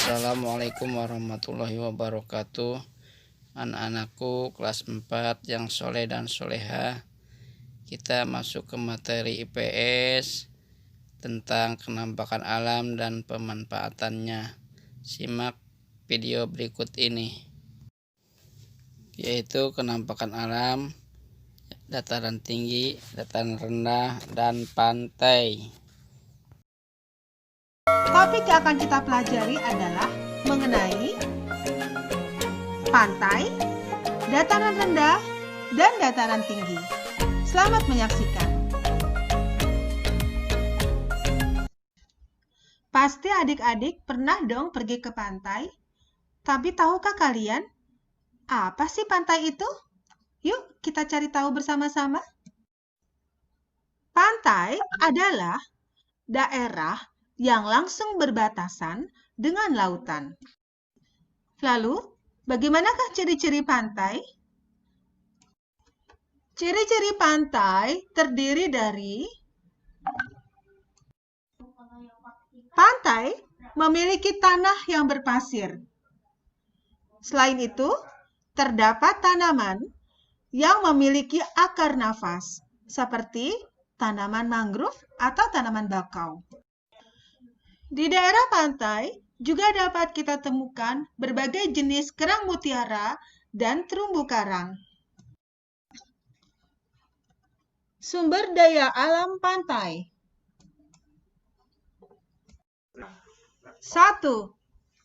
Assalamualaikum warahmatullahi wabarakatuh. Anak-anakku kelas 4 yang soleh dan soleha, kita masuk ke materi IPS tentang kenampakan alam dan pemanfaatannya. Simak video berikut ini, yaitu kenampakan alam, dataran tinggi, dataran rendah, dan pantai. Topik yang akan kita pelajari adalah mengenai pantai, dataran rendah, dan dataran tinggi. Selamat menyaksikan. Pasti adik-adik pernah dong pergi ke pantai. Tapi tahukah kalian, apa sih pantai itu? Yuk kita cari tahu bersama-sama. Pantai adalah daerah yang langsung berbatasan dengan lautan. Lalu, bagaimanakah ciri-ciri pantai? Ciri-ciri pantai terdiri dari pantai memiliki tanah yang berpasir. Selain itu, terdapat tanaman yang memiliki akar nafas, seperti tanaman mangrove atau tanaman bakau. Di daerah pantai juga dapat kita temukan berbagai jenis kerang mutiara dan terumbu karang. Sumber daya alam pantai. 1.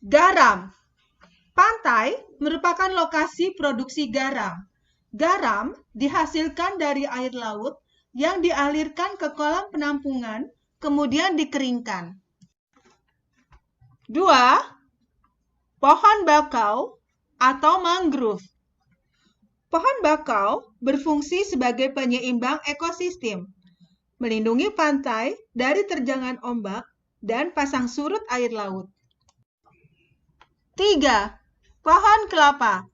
Garam. Pantai merupakan lokasi produksi garam. Garam dihasilkan dari air laut yang dialirkan ke kolam penampungan, kemudian dikeringkan. 2. Pohon bakau atau mangrove. Pohon bakau berfungsi sebagai penyeimbang ekosistem, melindungi pantai dari terjangan ombak dan pasang surut air laut. 3. Pohon kelapa.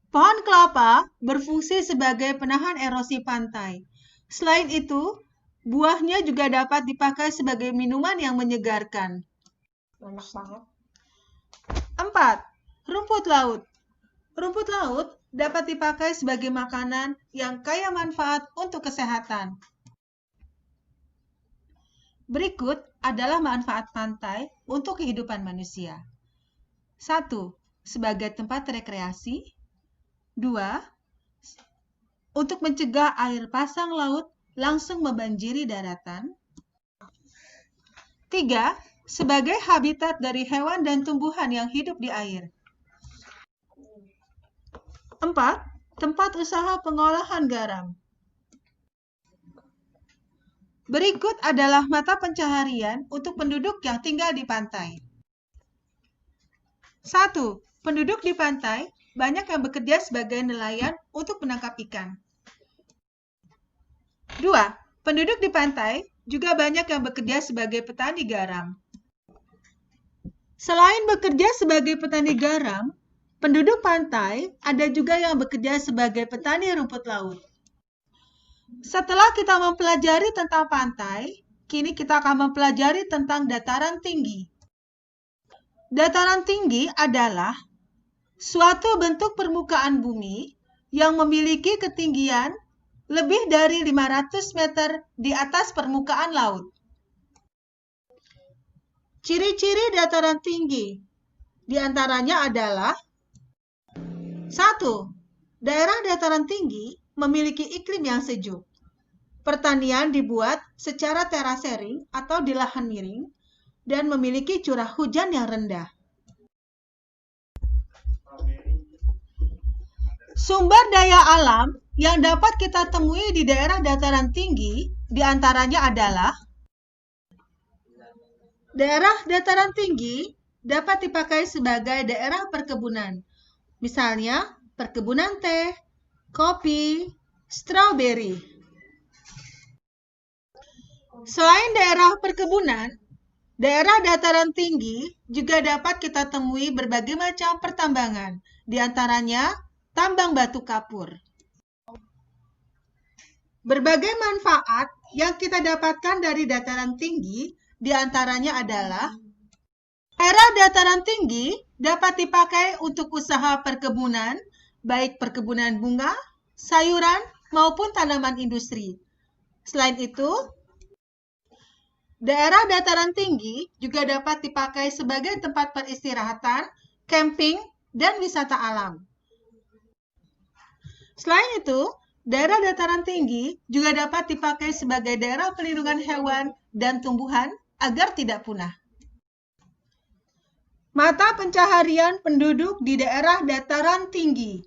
Pohon kelapa berfungsi sebagai penahan erosi pantai. Selain itu, buahnya juga dapat dipakai sebagai minuman yang menyegarkan. Enak banget. 4. Rumput laut. Rumput laut dapat dipakai sebagai makanan yang kaya manfaat untuk kesehatan. Berikut adalah manfaat pantai untuk kehidupan manusia. 1. Sebagai tempat rekreasi. 2. Untuk mencegah air pasang laut langsung membanjiri daratan. 3. Sebagai habitat dari hewan dan tumbuhan yang hidup di air. 4. Tempat usaha pengolahan garam. Berikut adalah mata pencaharian untuk penduduk yang tinggal di pantai. 1. Penduduk di pantai banyak yang bekerja sebagai nelayan untuk menangkap ikan. 2. Penduduk di pantai juga banyak yang bekerja sebagai petani garam. Selain bekerja sebagai petani garam, penduduk pantai ada juga yang bekerja sebagai petani rumput laut. Setelah kita mempelajari tentang pantai, kini kita akan mempelajari tentang dataran tinggi. Dataran tinggi adalah suatu bentuk permukaan bumi yang memiliki ketinggian lebih dari 500 meter di atas permukaan laut. Ciri-ciri dataran tinggi diantaranya adalah 1. Daerah dataran tinggi memiliki iklim yang sejuk. Pertanian dibuat secara terasering atau di lahan miring dan memiliki curah hujan yang rendah. Sumber daya alam yang dapat kita temui di daerah dataran tinggi diantaranya adalah daerah dataran tinggi dapat dipakai sebagai daerah perkebunan, misalnya perkebunan teh, kopi, stroberi. Selain daerah perkebunan, daerah dataran tinggi juga dapat kita temui berbagai macam pertambangan, diantaranya tambang batu kapur. Berbagai manfaat yang kita dapatkan dari dataran tinggi diantaranya adalah Daerah dataran tinggi dapat dipakai untuk usaha perkebunan, baik perkebunan bunga, sayuran, maupun tanaman industri. Selain itu, daerah dataran tinggi juga dapat dipakai sebagai tempat peristirahatan, camping, dan wisata alam. Selain itu, daerah dataran tinggi juga dapat dipakai sebagai daerah pelindungan hewan dan tumbuhan agar tidak punah. Mata pencaharian penduduk di daerah dataran tinggi.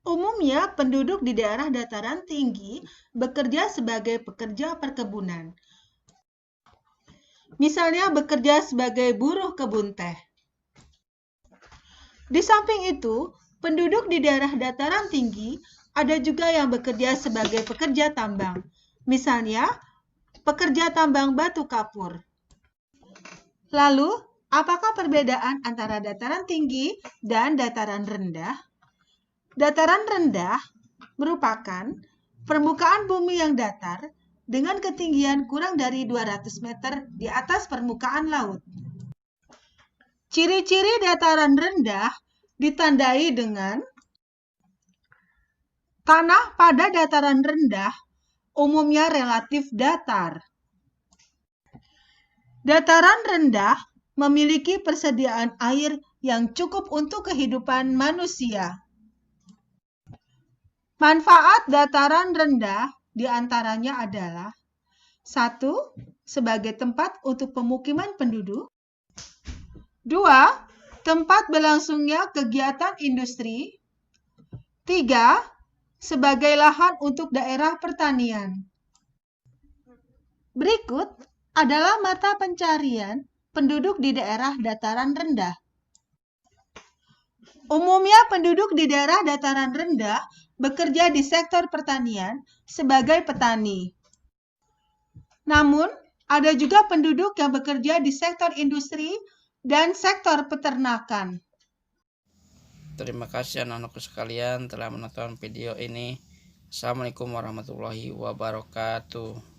Umumnya, penduduk di daerah dataran tinggi bekerja sebagai pekerja perkebunan. Misalnya bekerja sebagai buruh kebun teh. Di samping itu, penduduk di daerah dataran tinggi ada juga yang bekerja sebagai pekerja tambang. Misalnya, pekerja tambang batu kapur. Lalu, apakah perbedaan antara dataran tinggi dan dataran rendah? Dataran rendah merupakan permukaan bumi yang datar dengan ketinggian kurang dari 200 meter di atas permukaan laut. Ciri-ciri dataran rendah ditandai dengan tanah pada dataran rendah umumnya relatif datar. Dataran rendah memiliki persediaan air yang cukup untuk kehidupan manusia. Manfaat dataran rendah diantaranya adalah 1. Sebagai tempat untuk pemukiman penduduk. 2. Tempat berlangsungnya kegiatan industri. 3. Sebagai lahan untuk daerah pertanian. Berikut adalah mata pencarian penduduk di daerah dataran rendah. Umumnya penduduk di daerah dataran rendah bekerja di sektor pertanian sebagai petani. Namun, ada juga penduduk yang bekerja di sektor industri dan sektor peternakan. Terima kasih anak-anakku sekalian telah menonton video ini. Assalamualaikum warahmatullahi wabarakatuh.